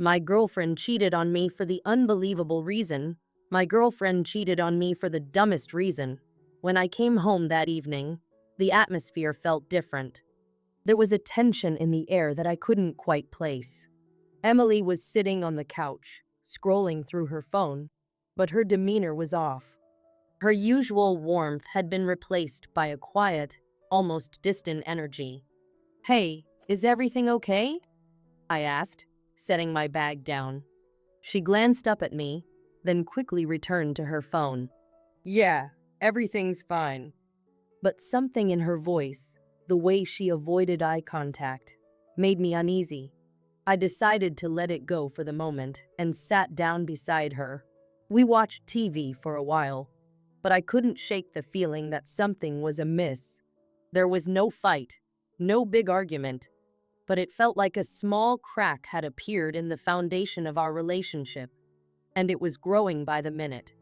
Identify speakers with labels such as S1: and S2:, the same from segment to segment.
S1: My girlfriend cheated on me for the unbelievable reason. My girlfriend cheated on me for the dumbest reason. When I came home that evening, the atmosphere felt different. There was a tension in the air that I couldn't quite place. Emily was sitting on the couch, scrolling through her phone, but her demeanor was off. Her usual warmth had been replaced by a quiet, almost distant energy. "Hey, is everything okay?" I asked, setting my bag down. She glanced up at me, then quickly returned to her phone. "Yeah, everything's fine." But something in her voice, the way she avoided eye contact, made me uneasy. I decided to let it go for the moment and sat down beside her. We watched TV for a while, but I couldn't shake the feeling that something was amiss. There was no fight, no big argument, but it felt like a small crack had appeared in the foundation of our relationship, and it was growing by the minute.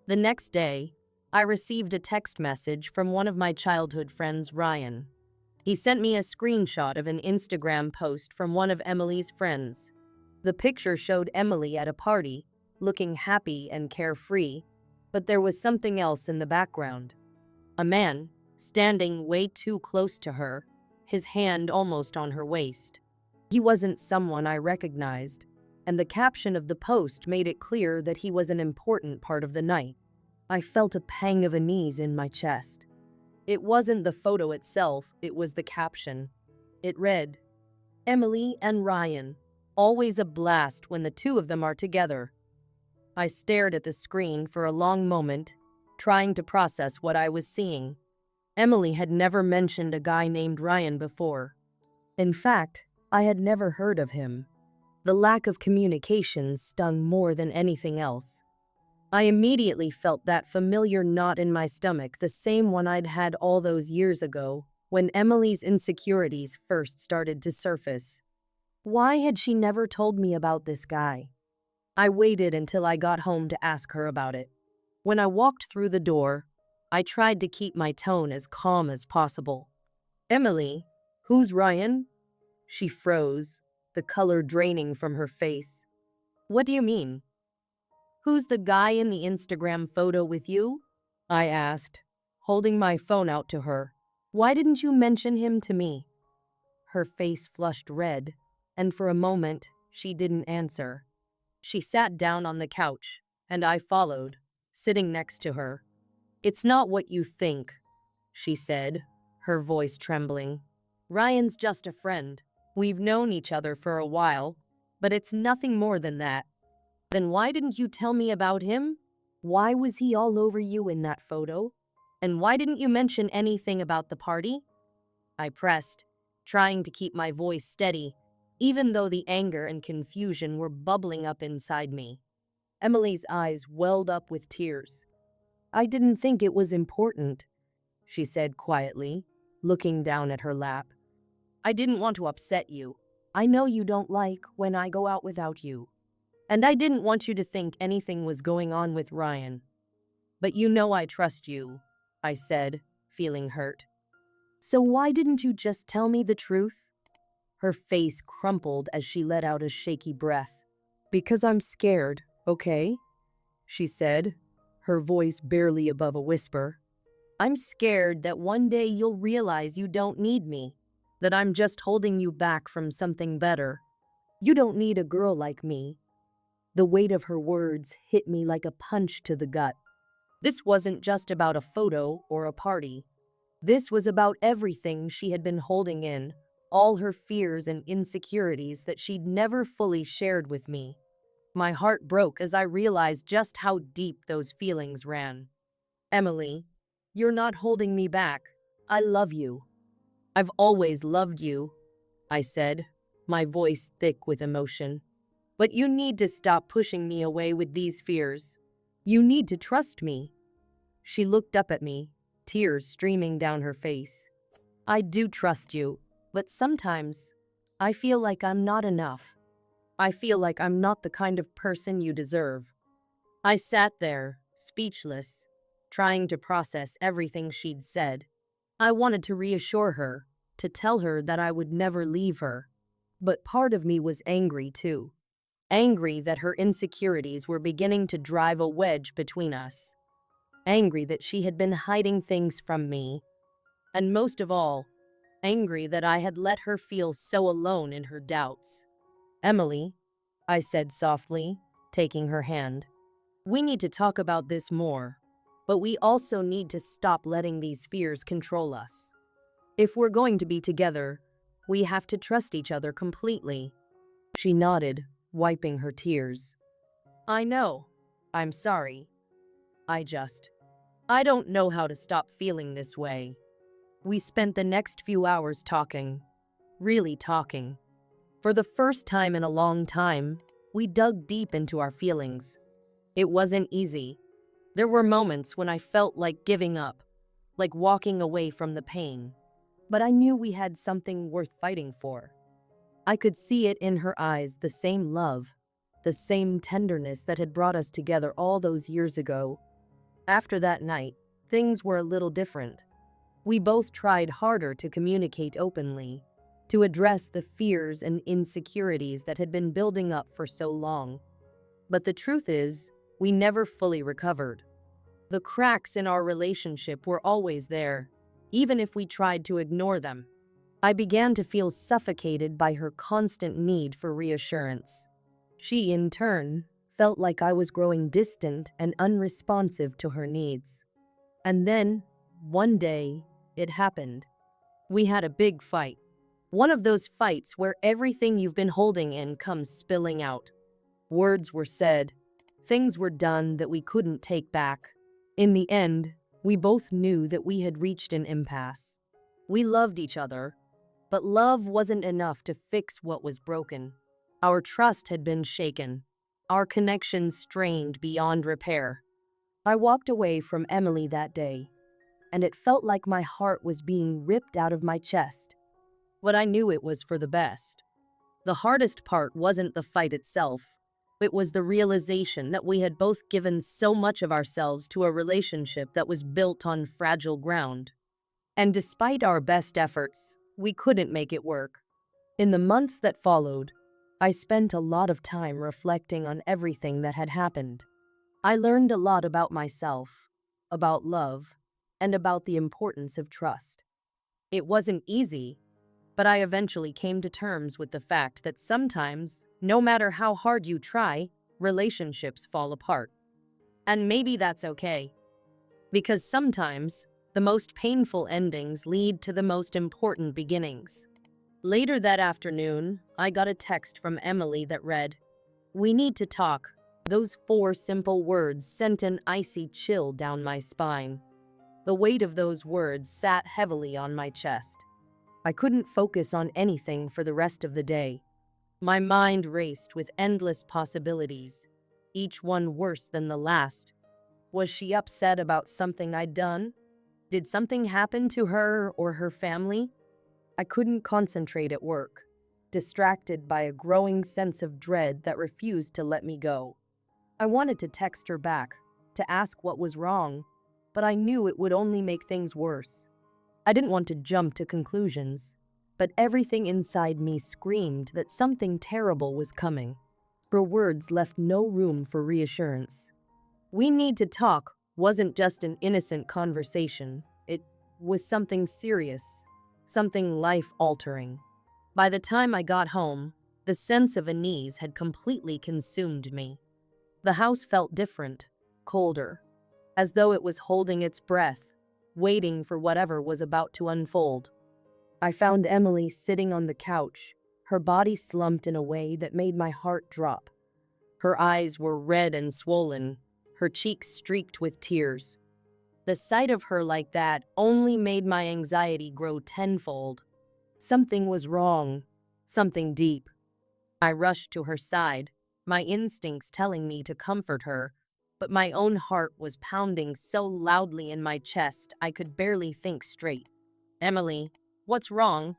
S1: The next day, I received a text message from one of my childhood friends, Ryan. He sent me a screenshot of an Instagram post from one of Emily's friends. The picture showed Emily at a party, looking happy and carefree, but there was something else in the background. A man, standing way too close to her, his hand almost on her waist. He wasn't someone I recognized, and the caption of the post made it clear that he was an important part of the night. I felt a pang of unease in my chest. It wasn't the photo itself, it was the caption. It read, "Emily and Ryan, always a blast when the two of them are together." I stared at the screen for a long moment, trying to process what I was seeing. Emily had never mentioned a guy named Ryan before. In fact, I had never heard of him. The lack of communication stung more than anything else. I immediately felt that familiar knot in my stomach, the same one I'd had all those years ago, when Emily's insecurities first started to surface. Why had she never told me about this guy? I waited until I got home to ask her about it. When I walked through the door, I tried to keep my tone as calm as possible. "Emily, who's Ryan?" She froze, the color draining from her face. "What do you mean? Who's the guy in the Instagram photo with you?" I asked, holding my phone out to her. "Why didn't you mention him to me?" Her face flushed red, and for a moment, she didn't answer. She sat down on the couch, and I followed, sitting next to her. "It's not what you think," she said, her voice trembling. "Ryan's just a friend. We've known each other for a while, but it's nothing more than that." "Then why didn't you tell me about him? Why was he all over you in that photo? And why didn't you mention anything about the party?" I pressed, trying to keep my voice steady, even though the anger and confusion were bubbling up inside me. Emily's eyes welled up with tears. "I didn't think it was important," she said quietly, looking down at her lap. "I didn't want to upset you. I know you don't like when I go out without you. And I didn't want you to think anything was going on with Ryan. But you know I trust you," I said, feeling hurt. "So why didn't you just tell me the truth?" Her face crumpled as she let out a shaky breath. "Because I'm scared, okay?" she said, her voice barely above a whisper. "I'm scared that one day you'll realize you don't need me, that I'm just holding you back from something better. You don't need a girl like me." The weight of her words hit me like a punch to the gut. This wasn't just about a photo or a party. This was about everything she had been holding in, all her fears and insecurities that she'd never fully shared with me. My heart broke as I realized just how deep those feelings ran. "Emily, you're not holding me back. I love you. I've always loved you," I said, my voice thick with emotion. "But you need to stop pushing me away with these fears. You need to trust me." She looked up at me, tears streaming down her face. "I do trust you, but sometimes I feel like I'm not enough. I feel like I'm not the kind of person you deserve." I sat there, speechless, trying to process everything she'd said. I wanted to reassure her, to tell her that I would never leave her. But part of me was angry too. angry that her insecurities were beginning to drive a wedge between us, angry that she had been hiding things from me, and most of all, angry that I had let her feel so alone in her doubts. "Emily," I said softly, taking her hand, "we need to talk about this more, but we also need to stop letting these fears control us. If we're going to be together, we have to trust each other completely." She nodded, wiping her tears. "I know. I'm sorry. I just, I don't know how to stop feeling this way." We spent the next few hours talking, really talking. For the first time in a long time, we dug deep into our feelings. It wasn't easy. There were moments when I felt like giving up, like walking away from the pain. But I knew we had something worth fighting for. I could see it in her eyes, the same love, the same tenderness that had brought us together all those years ago. After that night, things were a little different. We both tried harder to communicate openly, to address the fears and insecurities that had been building up for so long. But the truth is, we never fully recovered. The cracks in our relationship were always there, even if we tried to ignore them. I began to feel suffocated by her constant need for reassurance. She, in turn, felt like I was growing distant and unresponsive to her needs. And then, one day, it happened. We had a big fight. One of those fights where everything you've been holding in comes spilling out. Words were said, things were done that we couldn't take back. In the end, we both knew that we had reached an impasse. We loved each other, but love wasn't enough to fix what was broken. Our trust had been shaken, our connection strained beyond repair. I walked away from Emily that day, and it felt like my heart was being ripped out of my chest. But I knew it was for the best. The hardest part wasn't the fight itself. It was the realization that we had both given so much of ourselves to a relationship that was built on fragile ground. And despite our best efforts, we couldn't make it work. In the months that followed, I spent a lot of time reflecting on everything that had happened. I learned a lot about myself, about love, and about the importance of trust. It wasn't easy, but I eventually came to terms with the fact that sometimes, no matter how hard you try, relationships fall apart. And maybe that's okay, because sometimes the most painful endings lead to the most important beginnings. Later that afternoon, I got a text from Emily that read, "We need to talk." Those 4 simple words sent an icy chill down my spine. The weight of those words sat heavily on my chest. I couldn't focus on anything for the rest of the day. My mind raced with endless possibilities, each one worse than the last. Was she upset about something I'd done? Did something happen to her or her family? I couldn't concentrate at work, distracted by a growing sense of dread that refused to let me go. I wanted to text her back, to ask what was wrong, but I knew it would only make things worse. I didn't want to jump to conclusions, but everything inside me screamed that something terrible was coming. Her words left no room for reassurance. "We need to talk" wasn't just an innocent conversation. It was something serious, something life-altering. By the time I got home, the sense of unease had completely consumed me. The house felt different, colder, as though it was holding its breath, waiting for whatever was about to unfold. I found Emily sitting on the couch, her body slumped in a way that made my heart drop. Her eyes were red and swollen, her cheeks streaked with tears. The sight of her like that only made my anxiety grow tenfold. Something was wrong, something deep. I rushed to her side, my instincts telling me to comfort her, but my own heart was pounding so loudly in my chest I could barely think straight. "Emily, what's wrong?"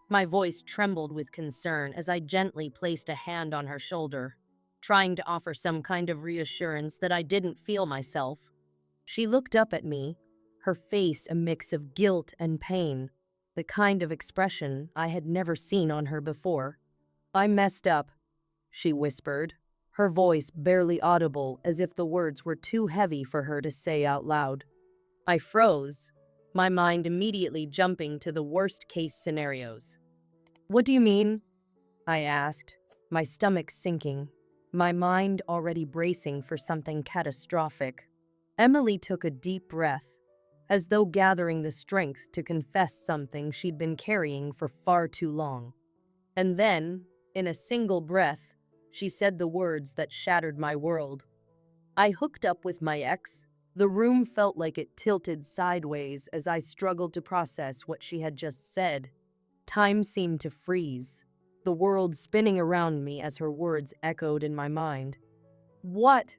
S1: My voice trembled with concern as I gently placed a hand on her shoulder, trying to offer some kind of reassurance that I didn't feel myself. She looked up at me, her face a mix of guilt and pain, the kind of expression I had never seen on her before. "I messed up," she whispered, her voice barely audible as if the words were too heavy for her to say out loud. I froze, my mind immediately jumping to the worst-case scenarios. What do you mean? I asked, my stomach sinking, my mind already bracing for something catastrophic. Emily took a deep breath, as though gathering the strength to confess something she'd been carrying for far too long. And then, in a single breath, she said the words that shattered my world. I hooked up with my ex. The room felt like it tilted sideways as I struggled to process what she had just said. Time seemed to freeze, the world spinning around me as her words echoed in my mind. What?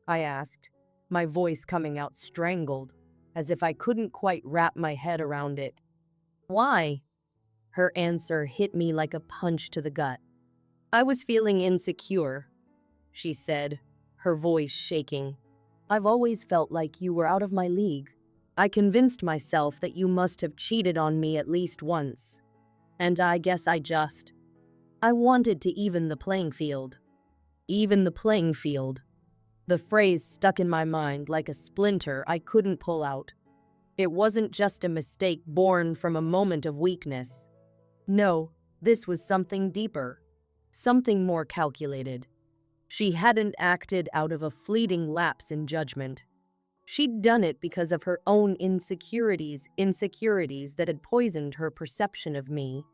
S1: I asked, my voice coming out strangled, as if I couldn't quite wrap my head around it. Why? Her answer hit me like a punch to the gut. I was feeling insecure, she said, her voice shaking. I've always felt like you were out of my league. I convinced myself that you must have cheated on me at least once. And I guess I wanted to even the playing field. Even the playing field. The phrase stuck in my mind like a splinter I couldn't pull out. It wasn't just a mistake born from a moment of weakness. No, this was something deeper. Something more calculated. She hadn't acted out of a fleeting lapse in judgment. She'd done it because of her own insecurities that had poisoned her perception of me,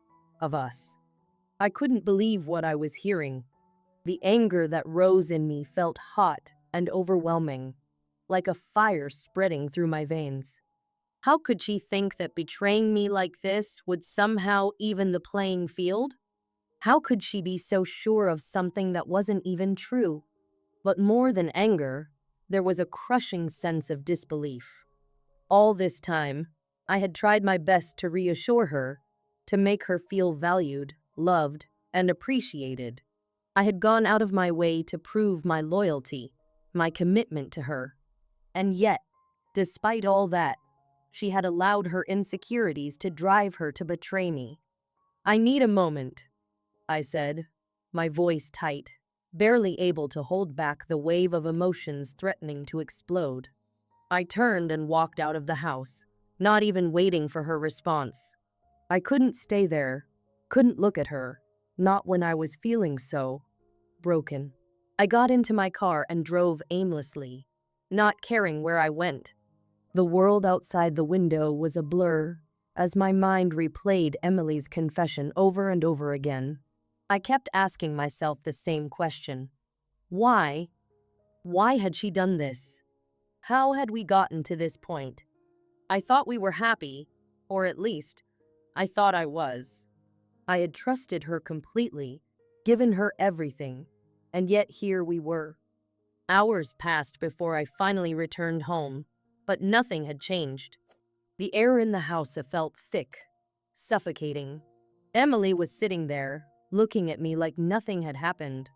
S1: of us. I couldn't believe what I was hearing. The anger that rose in me felt hot and overwhelming, like a fire spreading through my veins. How could she think that betraying me like this would somehow even the playing field? How could she be so sure of something that wasn't even true? But more than anger, there was a crushing sense of disbelief. All this time, I had tried my best to reassure her, to make her feel valued, loved, and appreciated. I had gone out of my way to prove my loyalty, my commitment to her. And yet, despite all that, she had allowed her insecurities to drive her to betray me. I need a moment, I said, my voice tight, barely able to hold back the wave of emotions threatening to explode. I turned and walked out of the house, not even waiting for her response. I couldn't stay there, couldn't look at her, not when I was feeling so broken. I got into my car and drove aimlessly, not caring where I went. The world outside the window was a blur as my mind replayed Emily's confession over and over again. I kept asking myself the same question. Why? Why had she done this? How had we gotten to this point? I thought we were happy, or at least, I thought I was. I had trusted her completely, given her everything, and yet here we were. Hours passed before I finally returned home, but nothing had changed. The air in the house felt thick, suffocating. Emily was sitting there, looking at me like nothing had happened,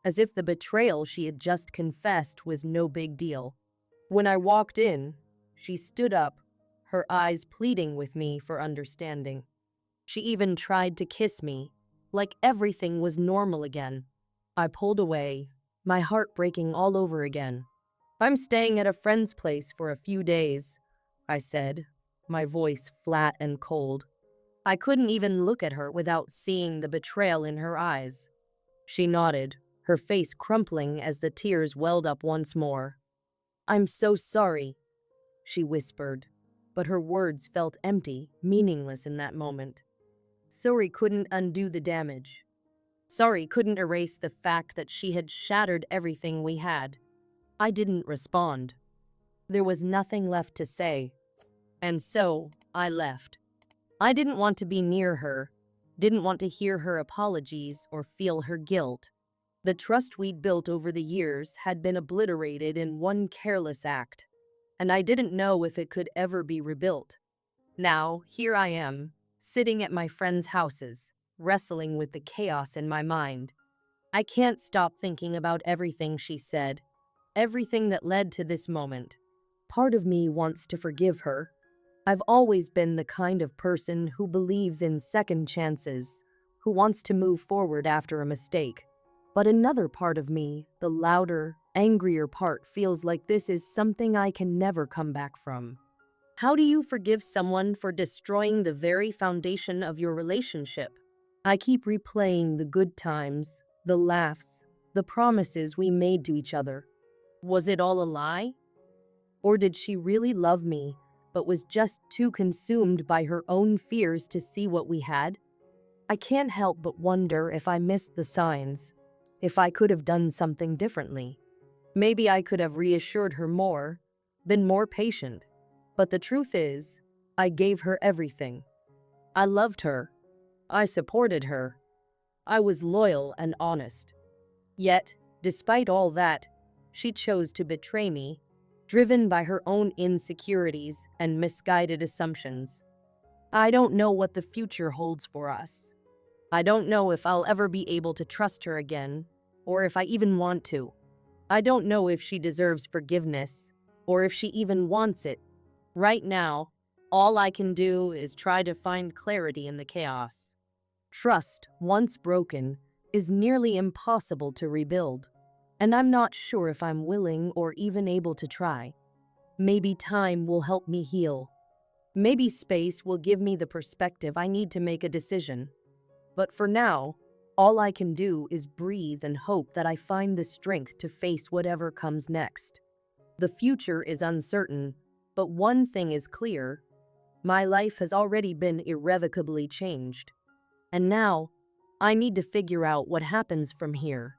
S1: as if the betrayal she had just confessed was no big deal. When I walked in, she stood up, her eyes pleading with me for understanding. She even tried to kiss me, like everything was normal again. I pulled away, my heart breaking all over again. I'm staying at a friend's place for a few days, I said, my voice flat and cold. I couldn't even look at her without seeing the betrayal in her eyes. She nodded, her face crumpling as the tears welled up once more. I'm so sorry, she whispered, but her words felt empty, meaningless in that moment. Sorry couldn't undo the damage. Sorry couldn't erase the fact that she had shattered everything we had. I didn't respond. There was nothing left to say. And so, I left. I didn't want to be near her, didn't want to hear her apologies or feel her guilt. The trust we'd built over the years had been obliterated in one careless act, and I didn't know if it could ever be rebuilt. Now, here I am, sitting at my friends' houses, wrestling with the chaos in my mind. I can't stop thinking about everything she said, everything that led to this moment. Part of me wants to forgive her. I've always been the kind of person who believes in second chances, who wants to move forward after a mistake. But another part of me, the louder, angrier part, feels like this is something I can never come back from. How do you forgive someone for destroying the very foundation of your relationship? I keep replaying the good times, the laughs, the promises we made to each other. Was it all a lie? Or did she really love me, but was just too consumed by her own fears to see what we had? I can't help but wonder if I missed the signs, if I could have done something differently. Maybe I could have reassured her more, been more patient. But the truth is, I gave her everything. I loved her. I supported her. I was loyal and honest. Yet, despite all that, she chose to betray me, driven by her own insecurities and misguided assumptions. I don't know what the future holds for us. I don't know if I'll ever be able to trust her again, or if I even want to. I don't know if she deserves forgiveness, or if she even wants it. Right now, all I can do is try to find clarity in the chaos. Trust, once broken, is nearly impossible to rebuild, and I'm not sure if I'm willing or even able to try. Maybe time will help me heal. Maybe space will give me the perspective I need to make a decision. But for now, all I can do is breathe and hope that I find the strength to face whatever comes next. The future is uncertain, but one thing is clear. My life has already been irrevocably changed. And now, I need to figure out what happens from here.